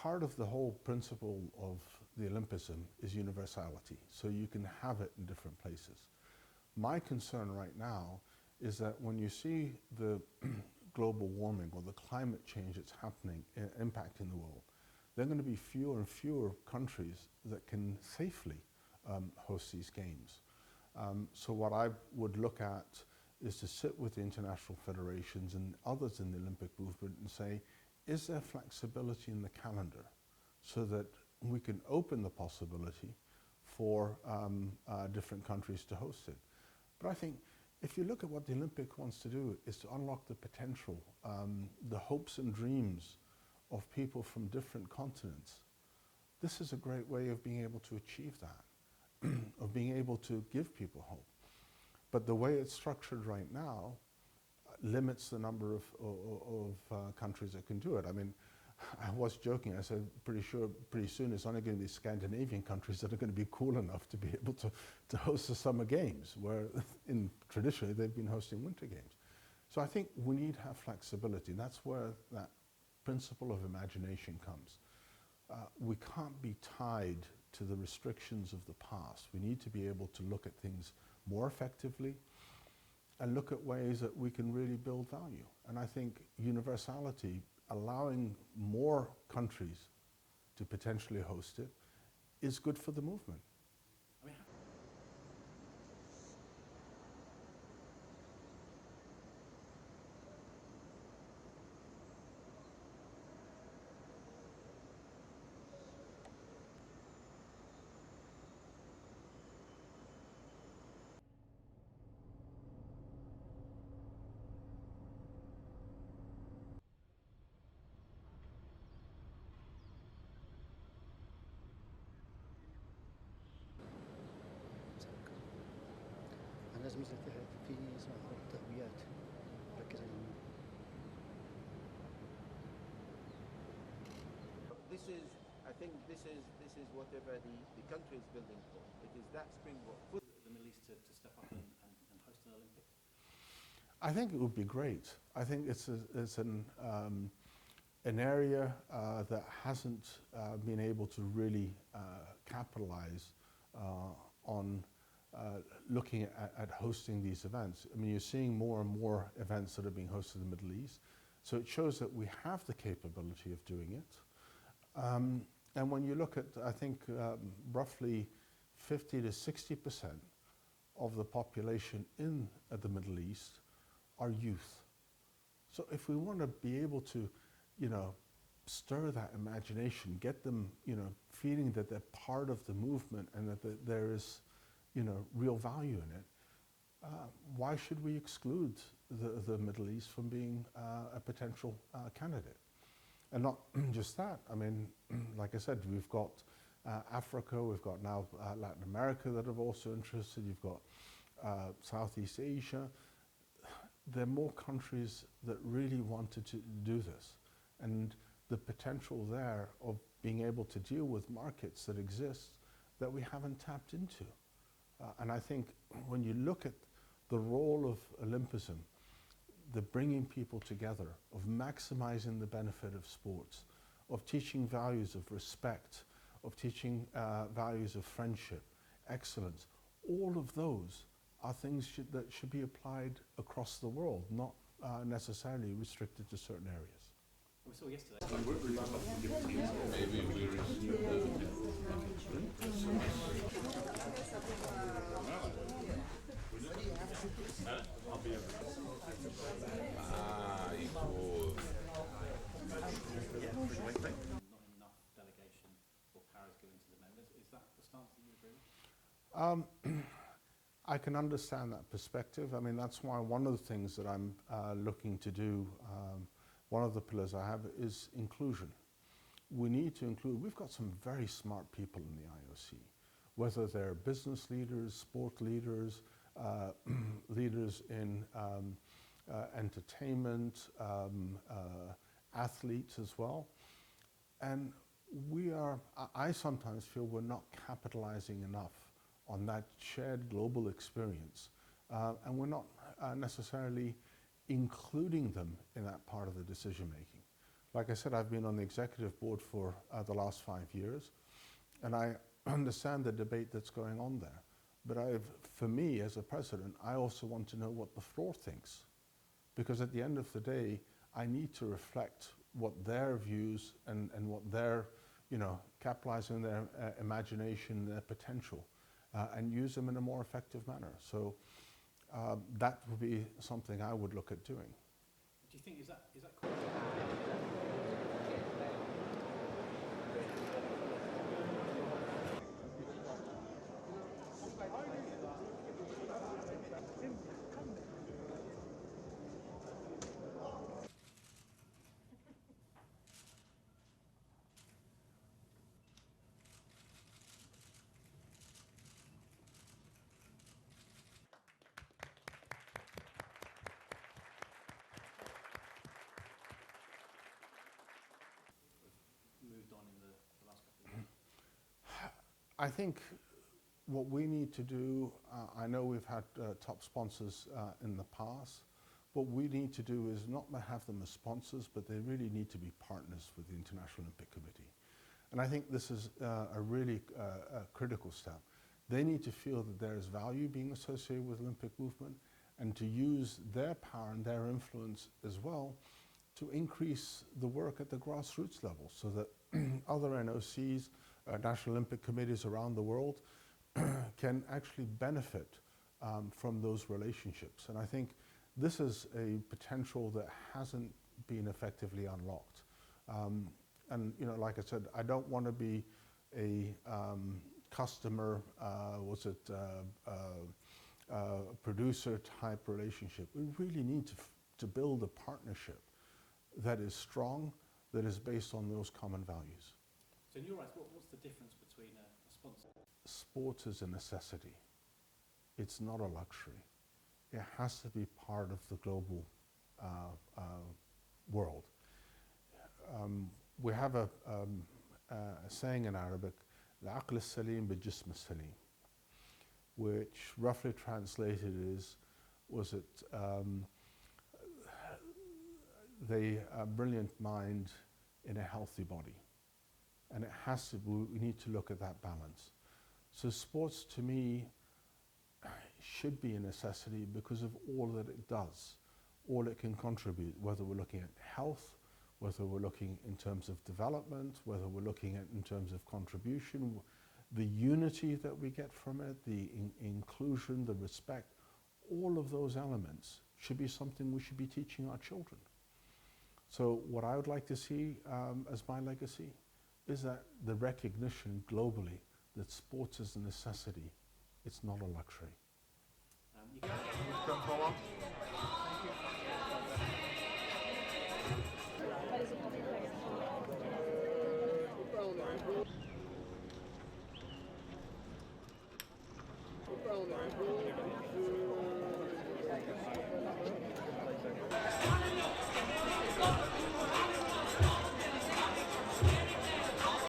part of the whole principle of the Olympism is universality, so you can have it in different places. My concern right now is that when you see the global warming or the climate change that's happening, impacting the world, there are going to be fewer and fewer countries that can safely host these games. So what I would look at is to sit with the international federations and others in the Olympic movement and say, is there flexibility in the calendar so that we can open the possibility for different countries to host it? But I think if you look at what the Olympic wants to do is to unlock the potential, the hopes and dreams of people from different continents. This is a great way of being able to achieve that, of being able to give people hope. But the way it's structured right now limits the number of countries that can do it. I mean, I was joking, I said pretty soon it's only going to be Scandinavian countries that are going to be cool enough to be able to host the summer games, where traditionally they've been hosting winter games. So I think we need to have flexibility, and that's where that principle of imagination comes. We can't be tied to the restrictions of the past. We need to be able to look at things more effectively and look at ways that we can really build value. And I think universality, allowing more countries to potentially host it, is good for the movement. أنا لازم في اسمها تهويات ركز على This is, I think this is whatever the country is building for. It is that springboard. The Middle East to step up and host an Olympic? I think it would be great. I think it's an area that hasn't been able to really capitalize on looking at hosting these events. I mean, you're seeing more and more events that are being hosted in the Middle East. So it shows that we have the capability of doing it. And when you look at, I think, roughly 50 to 60% of the population in the Middle East are youth. So if we want to be able to, stir that imagination, get them, feeling that they're part of the movement and that there is, real value in it, why should we exclude the Middle East from being a potential candidate? And not just that, I mean, like I said, we've got Africa, we've got now Latin America that are also interested, you've got Southeast Asia. There are more countries that really wanted to do this. And the potential there of being able to deal with markets that exist that we haven't tapped into. And I think when you look at the role of Olympism, the bringing people together, of maximizing the benefit of sports, of teaching values of respect, of teaching values of friendship, excellence, all of those are things that should be applied across the world, not necessarily restricted to certain areas. We saw yesterday. Maybe we I'll be over. equal. Not enough delegation or powers given to the members. Is that the stance that you agree with? I can understand that perspective. I mean, that's why one of the things that I'm looking to do, one of the pillars I have is inclusion. We need to include, we've got some very smart people in the IOC, whether they're business leaders, sport leaders, leaders in entertainment, athletes as well. And I sometimes feel we're not capitalizing enough on that shared global experience. And we're not necessarily including them in that part of the decision making. Like I said, I've been on the executive board for the last 5 years, and I understand the debate that's going on there. But for me, as a president, I also want to know what the floor thinks. Because at the end of the day, I need to reflect what their views and what they're, capitalizing their imagination, their potential, and use them in a more effective manner. So that would be something I would look at doing. Do you think, is that moved on in the last couple of years? I think what we need to do, I know we've had top sponsors in the past. What we need to do is not have them as sponsors, but they really need to be partners with the International Olympic Committee. And I think this is a really critical step. They need to feel that there is value being associated with Olympic movement, and to use their power and their influence as well to increase the work at the grassroots level, so that other NOCs, National Olympic Committees around the world can actually benefit from those relationships. And I think this is a potential that hasn't been effectively unlocked. And like I said, I don't want to be a customer, producer type relationship. We really need to build a partnership that is strong, that is based on those common values. So in your eyes, what's the difference between a sponsor? Sport is a necessity. It's not a luxury. It has to be part of the global world. We have a saying in Arabic, العقل السليم بالجسم السليم, which roughly translated is, the brilliant mind in a healthy body. And it has to, we need to look at that balance. So sports, to me, should be a necessity because of all that it does, all it can contribute, whether we're looking at health, whether we're looking in terms of development, whether we're looking at in terms of contribution, the unity that we get from it, the inclusion, the respect, all of those elements should be something we should be teaching our children. So what I would like to see as my legacy is that the recognition globally that sports is a necessity, it's not a luxury. You